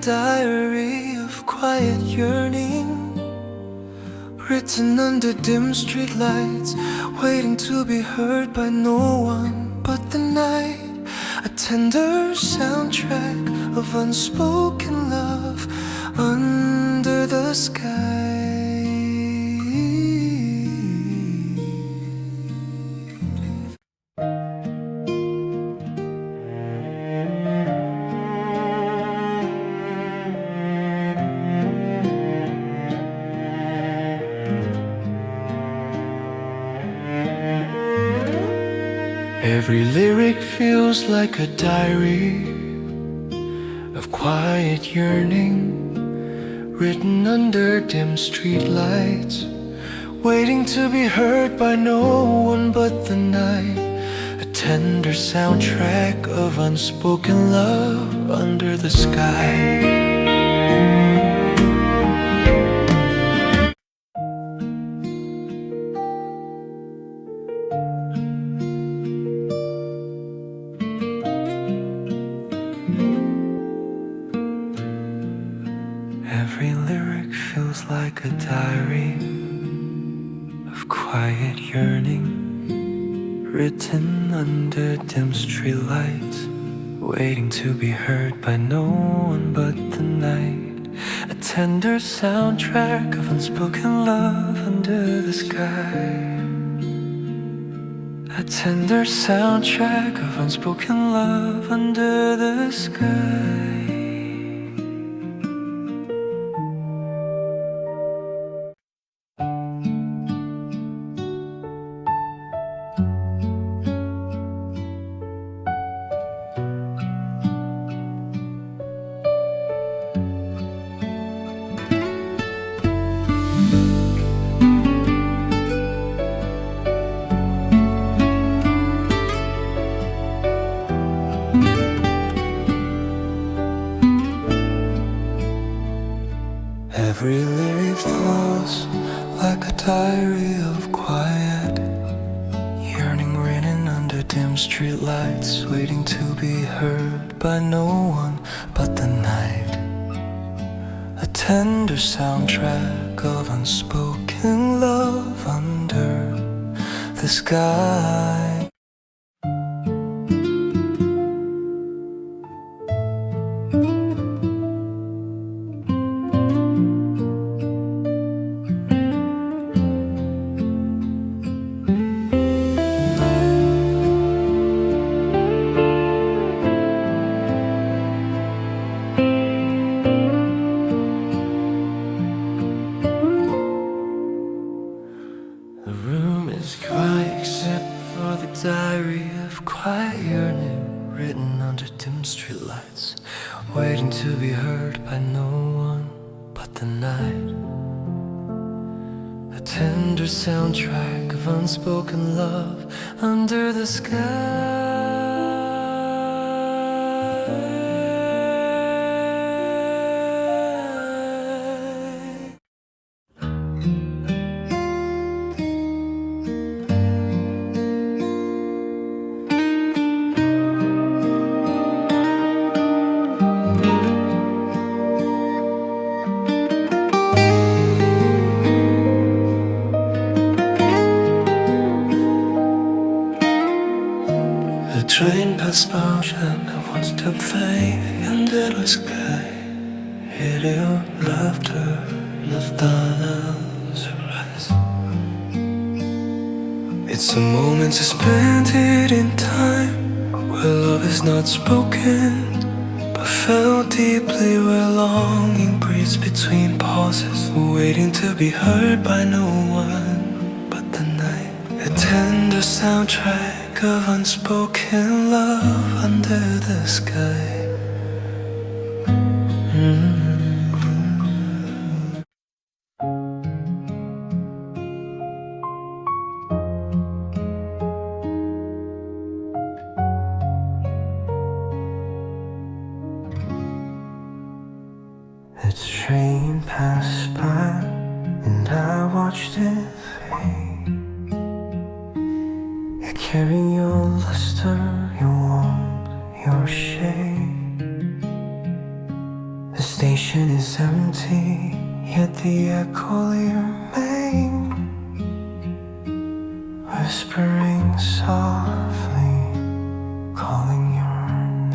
diary of quiet yearning, written under dim streetlights, waiting to be heard by no one but the night. A tender soundtrack of unspoken love under the sky. Every lyric feels like a diary of quiet yearning, written under dim streetlights, waiting to be heard by no one but the night. A tender soundtrack of unspoken love under the sky. Every lyric feels like a diary of quiet yearning, written under dim streetlights, waiting to be heard by no one but the night. A tender soundtrack of unspoken love under the sky. A tender soundtrack of unspoken love under the sky. Every lyric flows like a diary of quiet yearning, written under dim streetlights, waiting to be heard by no one but the night. A tender soundtrack of unspoken love under the sky. The room is quiet except for the diary of quiet yearning, written under dim streetlights, waiting to be heard by no one but the night. A tender soundtrack of unspoken love under the sky. The train passed by and I watched them fade in the endless sky. Hear your laughter, left unsurprised. It's a moment suspended in time, where love is not spoken, but felt deeply, where longing breathes between pauses, waiting to be heard by no one but the night. A tender soundtrack of unspoken love under the sky. The train passed by and I watched it fade. You carry your luster, your warmth, your shade. The station is empty, yet the echo remains, whispering softly, calling your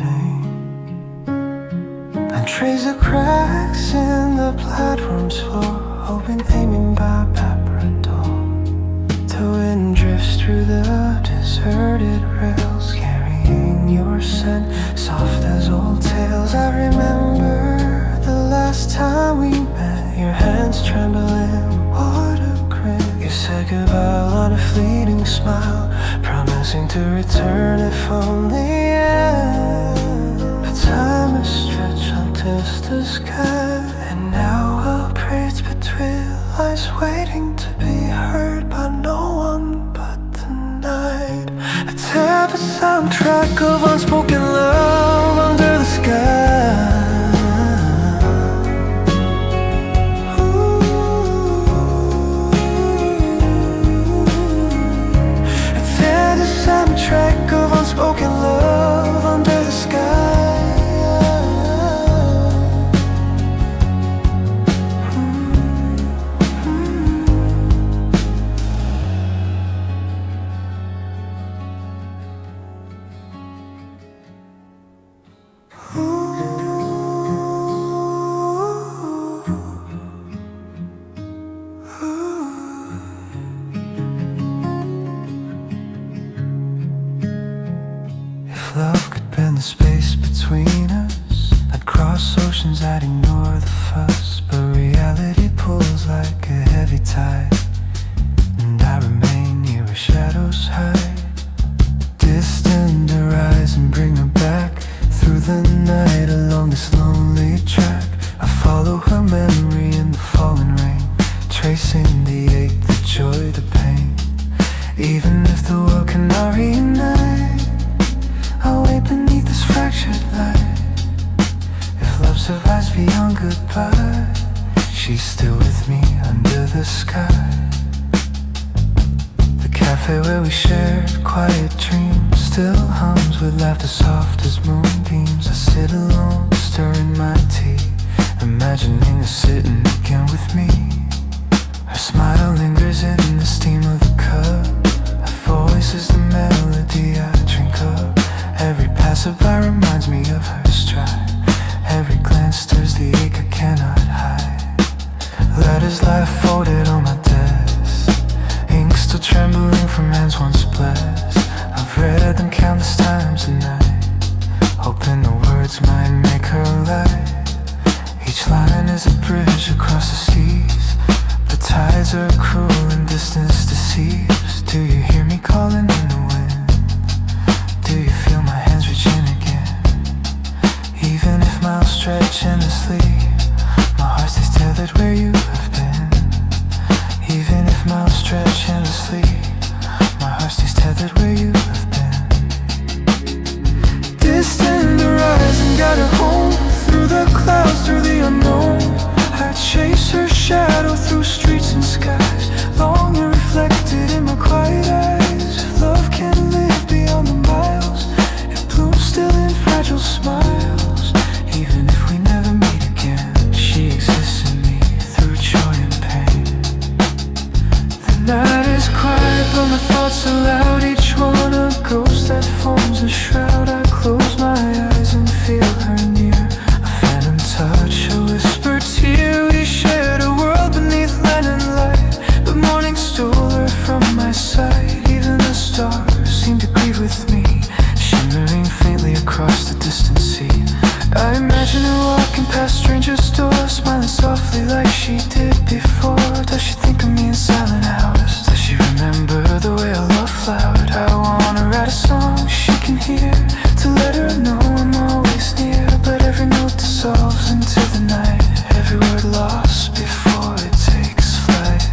name. And trace the cracks in the platform's floor, hoping aiming by Labrador. The wind drifts through the deserted rails, carrying your scent, soft as old tales. I remember the last time we met, your hands trembling, water grin. You said goodbye on a fleeting smile, promising to return if only yeah. But time has stretched until the sky, and now a bridge between lies waiting to be heard by no one but the night. A tap, a soundtrack of unspoken love under the sky. Soundtrack of unspoken love under the sky. If love could bend the space between us, I'd cross oceans, I'd ignore the fuss. But reality pulls like a heavy tide, and I remain near where shadows hide. Distant horizon, bring her back through the night along this lonely track. I follow her memory in the falling rain, tracing the ache, the joy, the pain. Even if the world cannot reunite, I'll wait beneath this fractured light. If love survives beyond goodbye, she's still with me under the sky. The cafe where we shared quiet dreams still hums with laughter soft as moonbeams. I sit alone, stirring my tea, imagining her sitting again with me. Her smile lingers in the steam of the cup, her voice is the melody I drink up. Every passerby reminds me of her stride, every glance stirs the ache I cannot hide. Letters lie folded on my desk, ink still trembling from hands once blessed. I've read them countless times a night, hoping the words might make her light. Each line is a bridge across the seas, but tides are cruel and distance deceives. Do you hear me calling in the wind? Do you feel my hands reaching again? Even if miles stretch endlessly, my heart stays tethered where you have been. Even if miles stretch endlessly, my heart stays tethered where you have been. Distant horizon got her home, through the clouds, through the unknown. I chase her shadow through streets and skies, longing reflected in my quiet eyes. If love can live beyond the miles, it blooms still in fragile smiles. Even if we never meet again, she exists in me through joy and pain. The night is quiet, but my thoughts are loud, each one a ghost that forms a shroud. I close my eyes and feel her near, a phantom touch, a whispered tear. We shared a world beneath land and light, but morning stole her from my sight. Even the stars seem to grieve with me, shimmering faintly across the distant sea. I imagine her walking past strangers' doors, smiling softly like she did before. Does she think of me in silent hours? Does she remember the way our love flowered? I wanna write a song she can hear, to let her know I'm always near. But every note dissolves into the night, every word lost before it takes flight.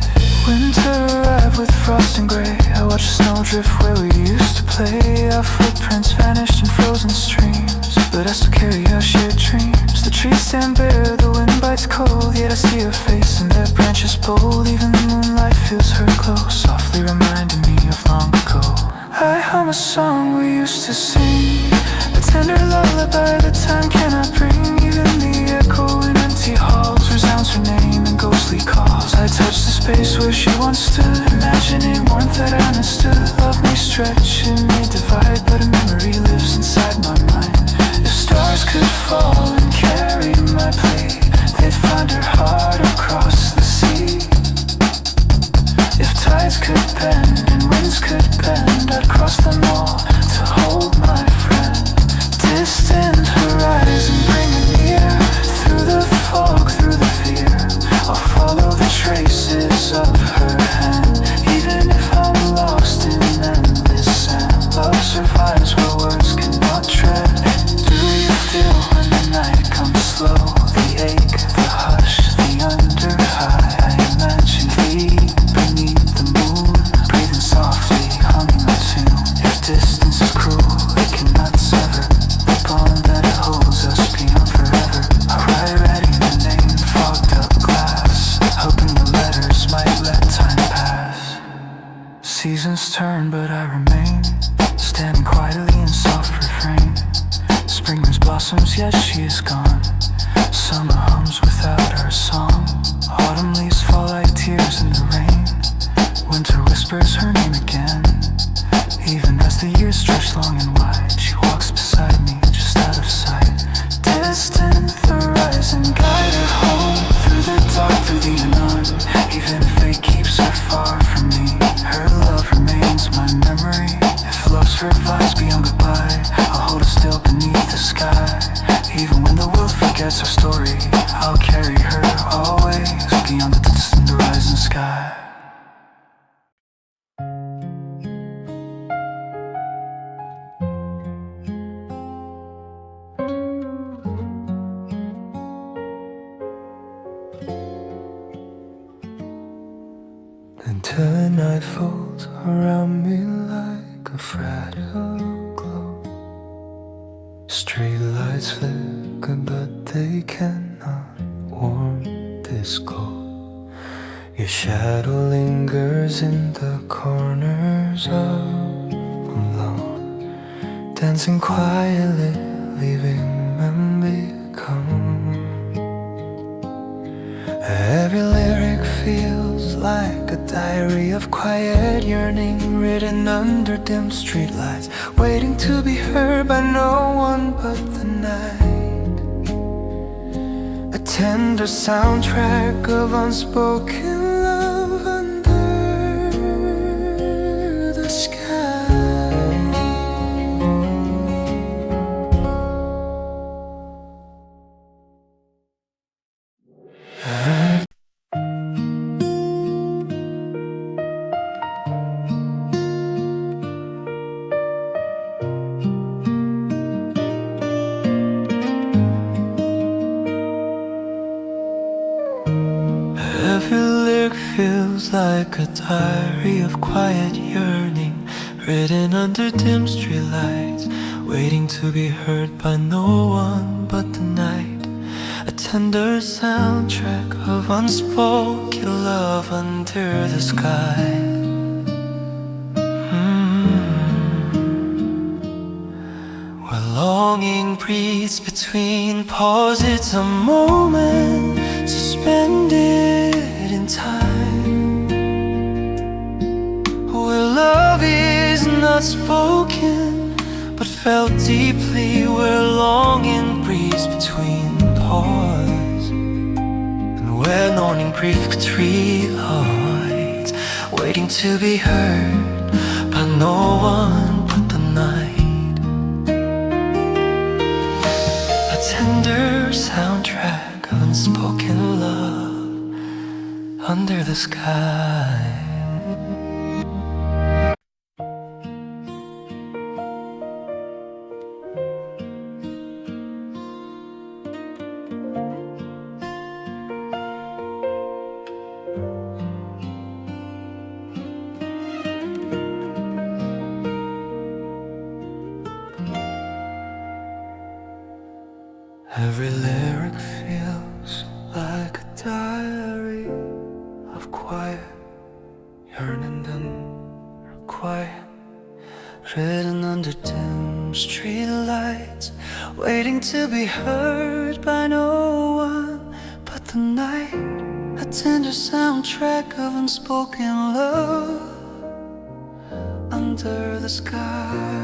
Winter arrived with frost and grey, I watch the snow drift where we used to play. Our footprints vanished in frozen streams, but I still carry our shared dreams. The trees stand bare, the wind bites cold, yet I see her face and their branches bold. Even the moonlight feels her glow, softly reminding me of long ago. I hum a song we used to sing, a tender lullaby that time cannot bring. Even the echo in flow, the ache, the hush, the under high. I imagine we beneath the moon, breathing softly, humming a tune. If distance is cruel, it cannot sever the bond that holds us beyond forever. I write ready the name, fogged up glass, hoping the letters might let time pass. Seasons turn, but I remain standing quietly in soft refrain. Spring brings blossoms, yet she is gone. Summer hums without her song. Autumn leaves fall like tears in the rain. Winter whispers her name again. Even as the years stretch long and wide, she walks beside me, just out of sight. Distant horizon, guide her home through the dark, through the unknown. Even if fate keeps her far from me, her love remains my memory. If love survives beyond goodbye, I'll hold her still beneath the sky. Even when the world forgets our story, I'll carry her always beyond the distant horizon sky. The night falls around me like a fragile glow. Street lights flicker, but they cannot warm this cold. Your shadow lingers in the corners of alone, dancing quietly, leaving men become. Every lyric feels like a diary of quiet yearning, written under dim streetlights, waiting to be heard by no one but the night. A tender soundtrack of unspoken love under the sky. Every lyric feels like a diary of quiet yearning, written under dim streetlights, waiting to be heard by no one but the night. A tender soundtrack of unspoken love under the sky. Where longing breathes between pauses, it's a moment suspended in time, where love is not spoken but felt deeply, where longing breathes between pause, and where longing prefatory lights, waiting to be heard by no one but the night. A tender soundtrack of unspoken love under the sky. Every lyric feels like a diary of quiet yearning and quiet, written under dim street lights, waiting to be heard by no one but the night. A tender soundtrack of unspoken love under the sky.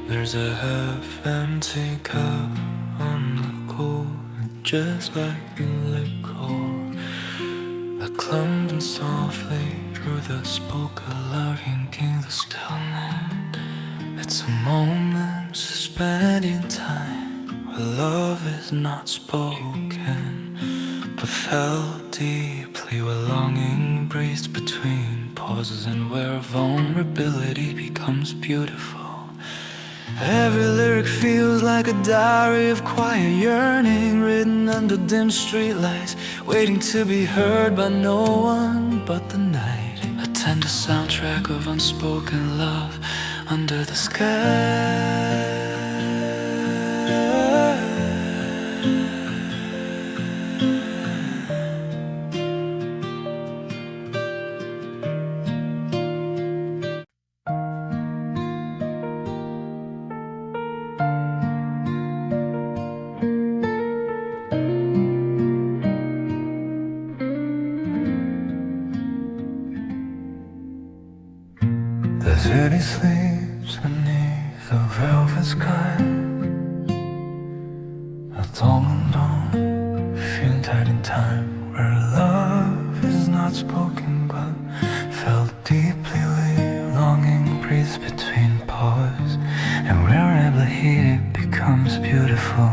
There's a half-empty cup on the floor, just like the liquor that clumped softly through the spoke, allowing the stillness. It's a moment suspended in time, where love is not spoken, but felt deeply, where longing breathes between pauses, and where vulnerability becomes beautiful. Every lyric feels like a diary of quiet yearning, written under dim streetlights, waiting to be heard by no one but the night. A tender soundtrack of unspoken love under the sky. The city sleeps beneath a velvet sky. A dawn feeling tight in time, where love is not spoken but felt deeply. Longing breathes between pause, and wherever heat becomes beautiful.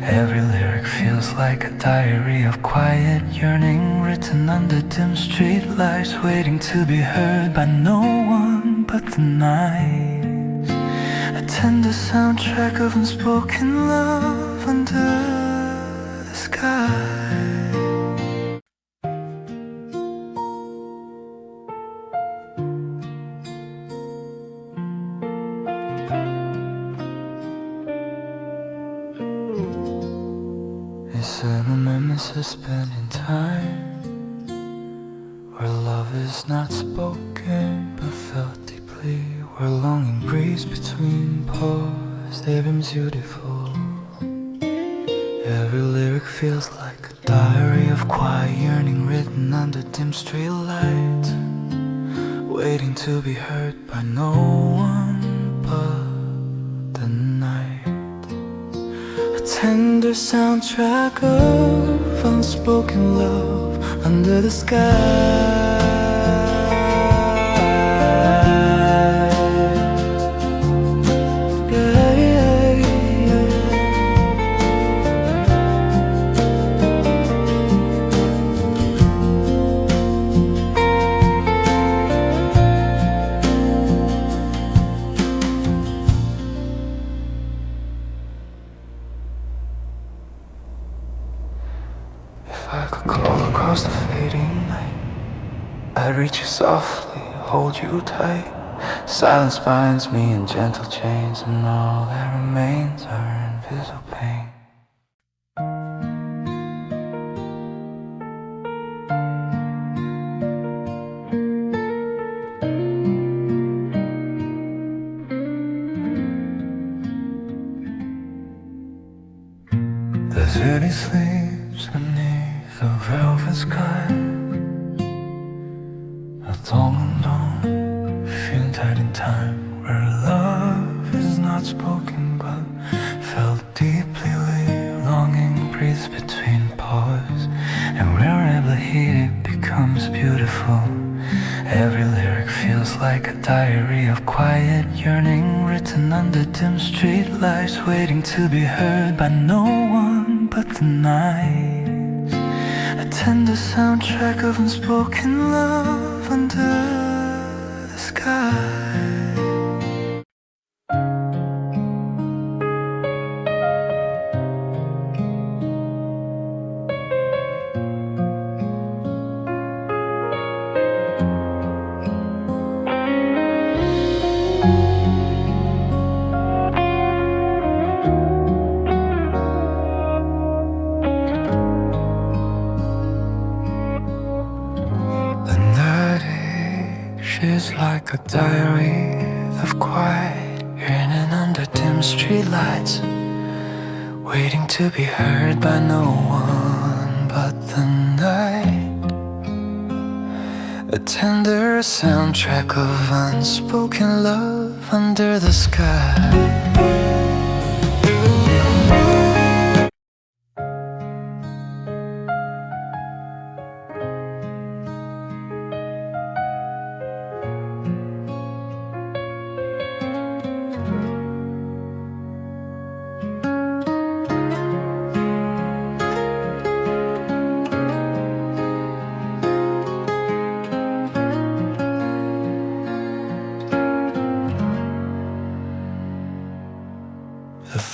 Every lyric feels like a diary of quiet yearning, written under dim street lights, waiting to be heard by no one but the night. A tender soundtrack of unspoken love under the sky. It's a moment suspended in time, where love is not spoken but felt deeply, where longing breathes between pause, they rhymes beautiful. Every lyric feels like a diary of quiet yearning, written under dim street lights, waiting to be heard by no one but the night. A tender soundtrack of unspoken love under the sky. If I could crawl across the fading night, I'd reach you softly, hold you tight. Silence binds me in gentle chains, and all that remains are invisible pain. The city sleeps beneath a velvet sky. A dawn feeling tight in time, where love is not spoken but felt deeply. Longing breathes between pause, and wherever heat becomes beautiful. Every lyric feels like a diary of quiet yearning, written under dim street lights, waiting to be heard by no one but the night. A tender soundtrack of unspoken love under the sky. She's like a diary of quiet yearning under dim street lights, waiting to be heard by no one but the night. A tender soundtrack of unspoken love under the sky.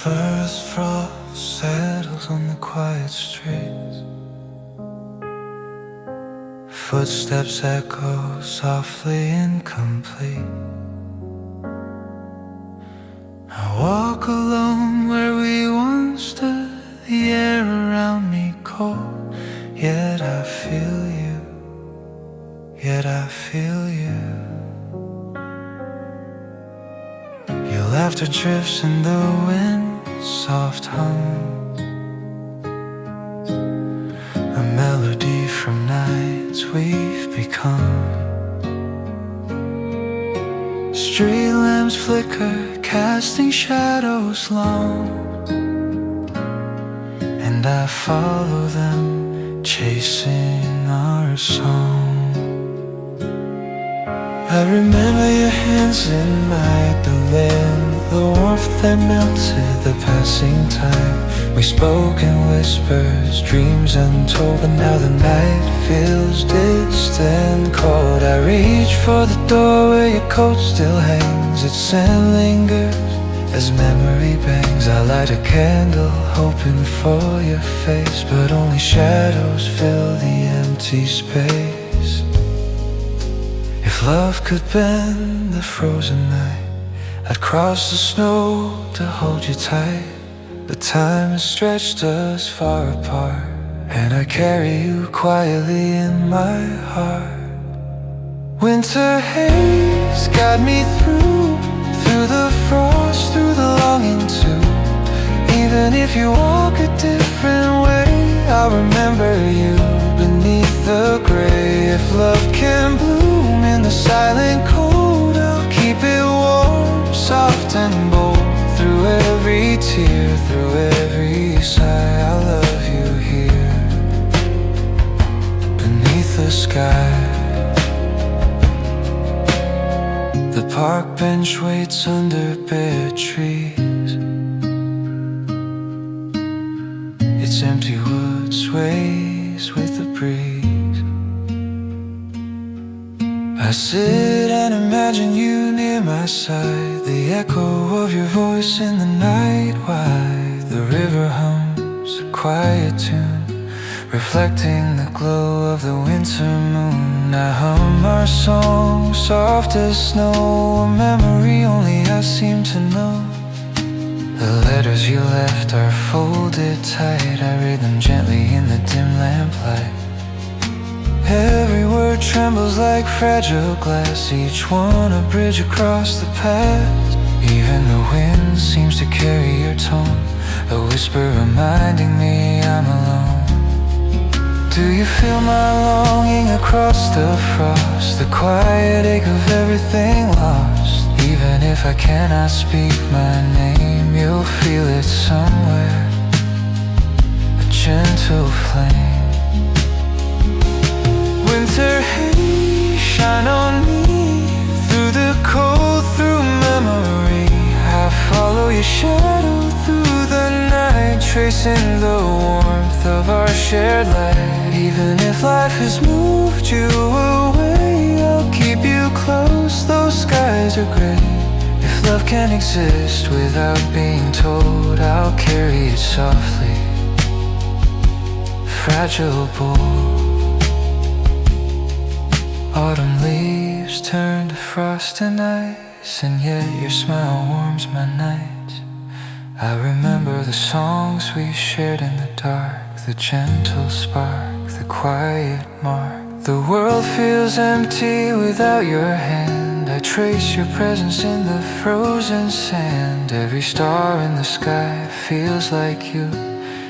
first frost settles on the quiet streets, footsteps echo softly incomplete. I walk alone where we once stood, the air around me cold, yet I feel you, yet I feel you. Your laughter drifts in the wind's soft hum, a melody from nights we've become. Street lamps flicker, casting shadows long, and I follow them, chasing our song. I remember your hands in my land, the warmth that melted the passing time. We spoke in whispers, dreams untold, but now the night feels distant, cold. I reach for the door where your coat still hangs, its scent lingers as memory bangs. I light a candle, hoping for your face, but only shadows fill the empty space. If love could bend the frozen night, I'd cross the snow to hold you tight. But time has stretched us far apart, and I carry you quietly in my heart. Winter haze got me through the frost, through the longing too. Even if you walk a different way, I'll remember you beneath the gray. If love can bloom in the silent cold, I'll keep it warm, soft and bold. Through every tear, through every sigh, I love you here, beneath the sky. The park bench waits under bare trees, its empty wood sways with the breeze. I sit and imagine you near my side, the echo of your voice in the night wide. The river hums a quiet tune, reflecting the glow of the winter moon. I hum our song, soft as snow, a memory only I seem to know. The letters you left are folded tight, I read them gently in the dim lamplight. Every word trembles like fragile glass, each one a bridge across the past. Even the wind seems to carry your tone, a whisper reminding me I'm alone. Do you feel my longing across the frost, the quiet ache of everything lost? Even if I cannot speak my name, you'll feel it somewhere, a gentle flame. Winter haze shine on me, through the cold, through memory. I follow your shadow through the night, tracing the warmth of our shared light. Even if life has moved you away, I'll keep you close, those skies are gray. If love can exist without being told, I'll carry it softly, fragile bold. Autumn leaves turn to frost and ice, and yet your smile warms my nights. I remember the songs we shared in the dark, the gentle spark, the quiet mark. The world feels empty without your hand, I trace your presence in the frozen sand. Every star in the sky feels like you,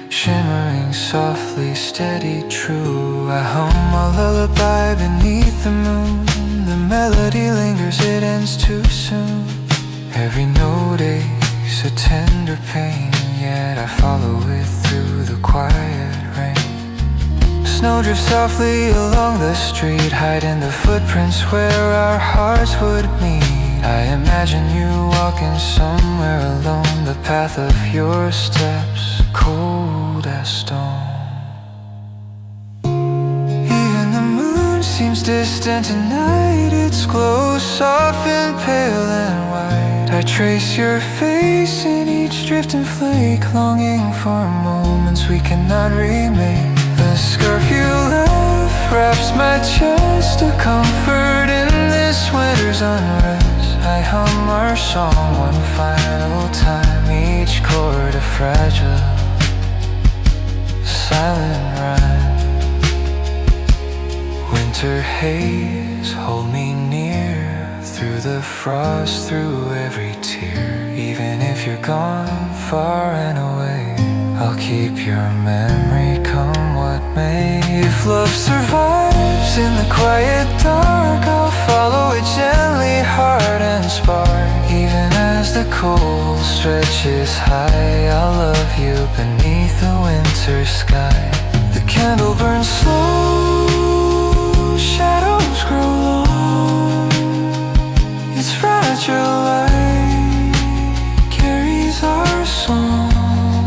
shimmering softly, steady, true. I hum a lullaby beneath the moon, the melody lingers, it ends too soon. Every note aches a tender pain, yet I follow it through the quiet rain. Snow drifts softly along the street, hiding the footprints where our hearts would meet. I imagine you walking somewhere alone, the path of your steps, cold as stone. Even the moon seems distant tonight, its glow soft and pale and white. I trace your face in each drifting flake, longing for moments we cannot remake. The scarf you left wraps my chest, a comfort in this winter's unrest. I hum our song one final time, each chord a fragile, silent rhyme. Winter haze, hold me near, through the frost, through every tear. Even if you're gone, far and away, I'll keep your memory come what may. If love survives in the quiet dark, I'll follow it gently, heart and spark. Even as the cold stretches high, I'll love you beneath the winter sky. The candle burns slow, shadows grow long. Its fragile light carries our song.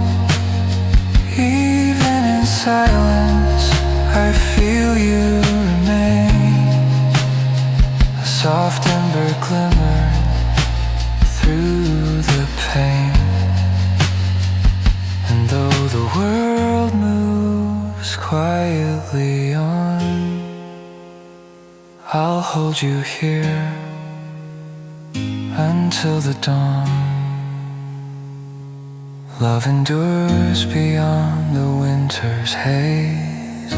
Even in silence, I feel you remain, a soft ember glimmer through the pain. And though the world moves quietly on, I'll hold you here until the dawn. Love endures beyond the winter's haze,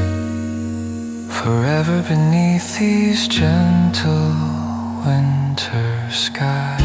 forever beneath these gentle winter skies.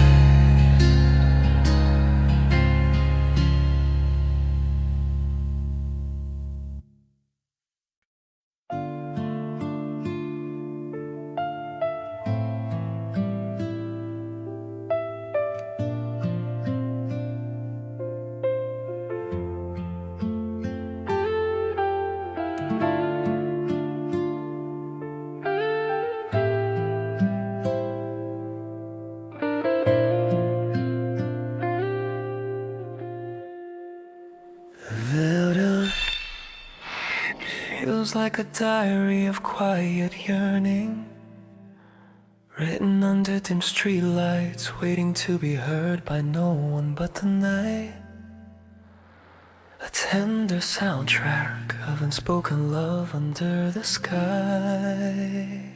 Feels like a diary of quiet yearning, written under dim streetlights, waiting to be heard by no one but the night. A tender soundtrack of unspoken love under the sky.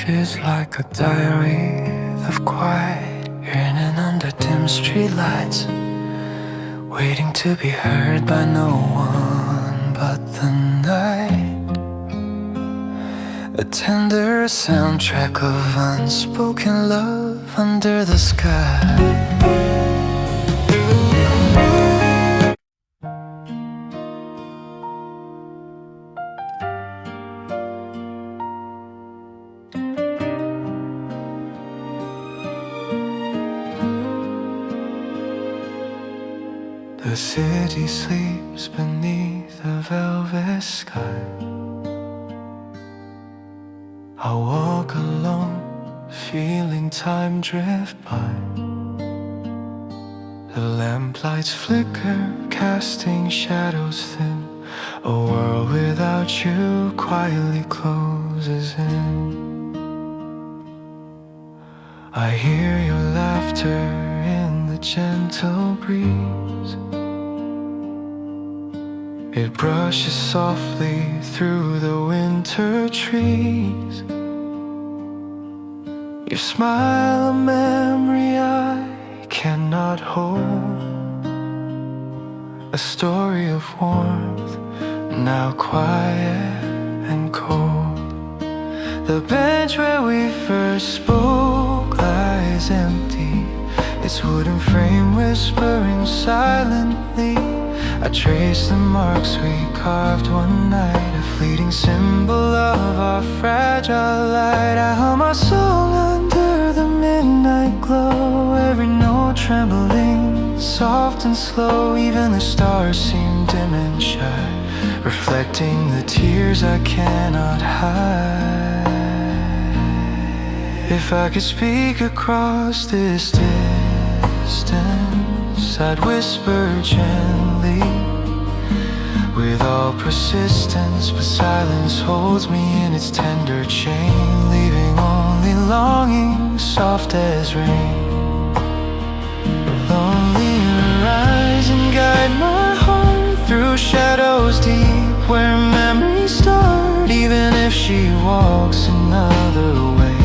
Is like a diary of quiet yearning under dim streetlights, waiting to be heard by no one but the night. A tender soundtrack of unspoken love under the sky. The city sleeps beneath a velvet sky. I walk alone, feeling time drift by. The lamplights flicker, casting shadows thin. A world without you quietly closes in. I hear your laughter in the gentle breeze. It brushes softly through the winter trees. Your smile, a memory I cannot hold. A story of warmth, now quiet and cold. The bench where we first spoke lies empty, its wooden frame whispering silently. I trace the marks we carved one night, a fleeting symbol of our fragile light. I hum our song under the midnight glow, every note trembling soft and slow. Even the stars seem dim and shy, reflecting the tears I cannot hide. If I could speak across this distance, I'd whisper gently, with all persistence, but silence holds me in its tender chain, leaving only longing soft as rain. Lonely horizon, guide my heart through shadows deep where memories start. Even if she walks another way,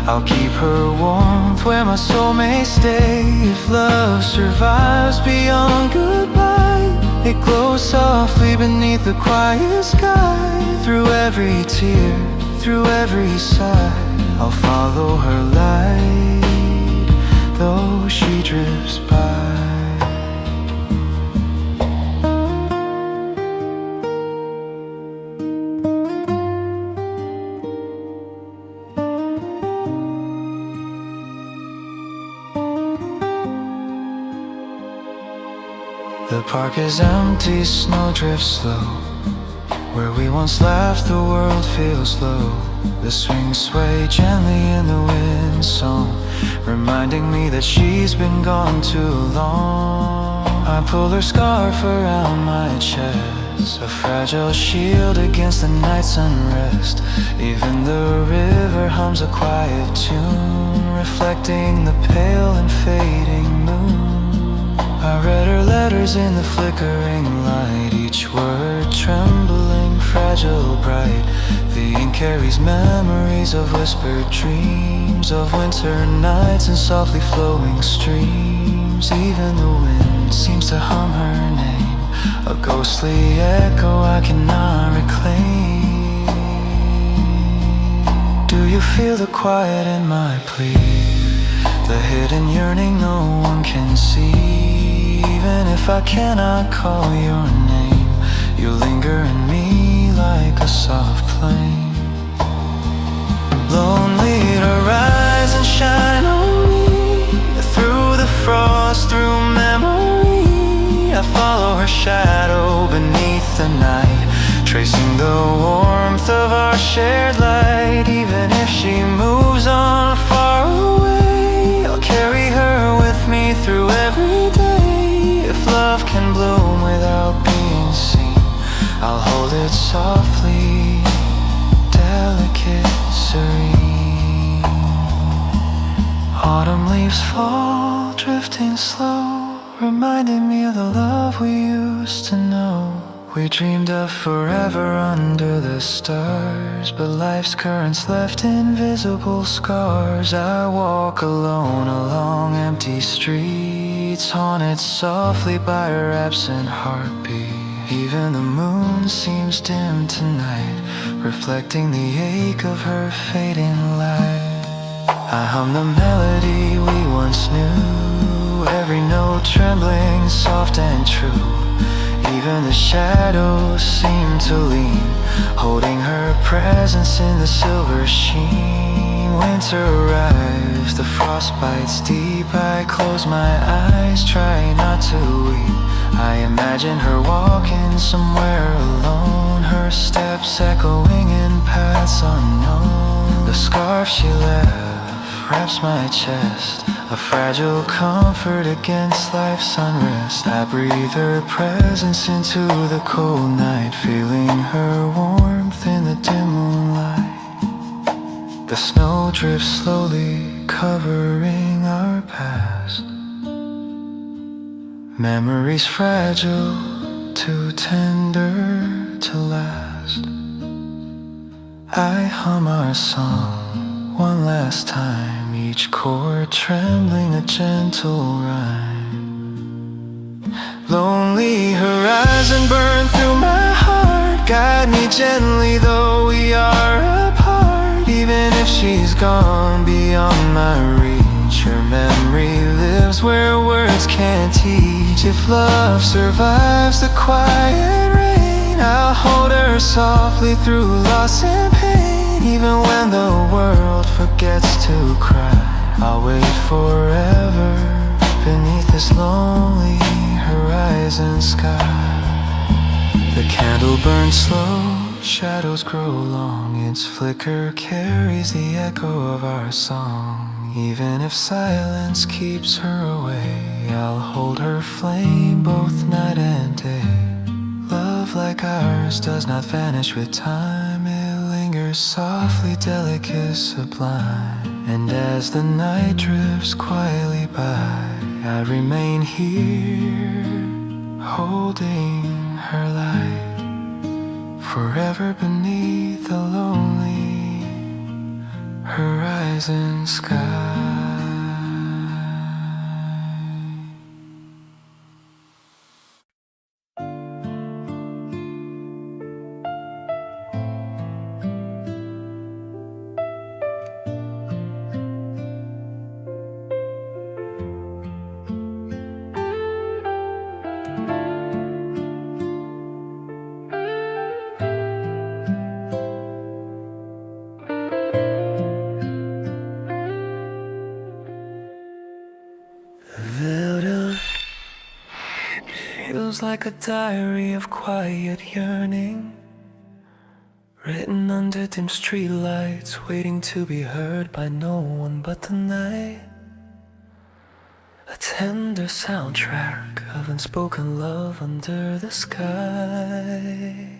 I'll keep her warmth where my soul may stay. If love survives beyond goodbye, it glows softly beneath the quiet sky. Through every tear, through every sigh, I'll follow her light, though she drifts by. The park is empty, snow drifts slow. Where we once laughed, the world feels low. The swings sway gently in the wind song, reminding me that she's been gone too long. I pull her scarf around my chest, a fragile shield against the night's unrest. Even the river hums a quiet tune, reflecting the pale and fading moon. I read her letters in the flickering light, each word trembling, fragile, bright. The ink carries memories of whispered dreams, of winter nights and softly flowing streams. Even the wind seems to hum her name, a ghostly echo I cannot reclaim. Do you feel the quiet in my plea, the hidden yearning no one can see? Even if I cannot call your name, you linger in me like a soft flame. Lonely horizon, shine on me through the frost, through memory. I follow her shadow beneath the night, tracing the warmth of our shared light. Even if she moves on far away, I'll carry her with me through every day. If love can bloom without being seen, I'll hold it softly, delicate, serene. Autumn leaves fall, drifting slow, reminding me of the love we used to know. We dreamed of forever under the stars, but life's currents left invisible scars. I walk alone along empty streets, haunted softly by her absent heartbeat. Even the moon seems dim tonight, reflecting the ache of her fading light. I hum the melody we once knew, every note trembling, soft and true. Even the shadows seem to lean, holding her presence in the silver sheen. Winter arrives, the frost bites deep. I close my eyes, try not to weep. I imagine her walking somewhere alone, her steps echoing in paths unknown. The scarf she left wraps my chest, a fragile comfort against life's unrest. I breathe her presence into the cold night, feeling her warmth in the dim moonlight. The snow drifts slowly, covering our past. Memories fragile, too tender to last. I hum our song one last time, each chord trembling a gentle rhyme. Lonely horizon burn through my heart, guide me gently though we are apart. Even if she's gone beyond my reach, her memory lives where words can't teach. If love survives the quiet rain, I'll hold her softly through loss and pain. Even when the world forgets to cry, I'll wait forever beneath this lonely horizon sky. The candle burns slow, shadows grow long. Its flicker carries the echo of our song. Even if silence keeps her away, I'll hold her flame both night and day. Love like ours does not vanish with time. It lingers softly, delicate, sublime. And as the night drifts quietly by, I remain here, holding her light, forever beneath the lonely horizon sky. Vilda feels like a diary of quiet yearning, written under dim streetlights, waiting to be heard by no one but the night. A tender soundtrack of unspoken love under the sky.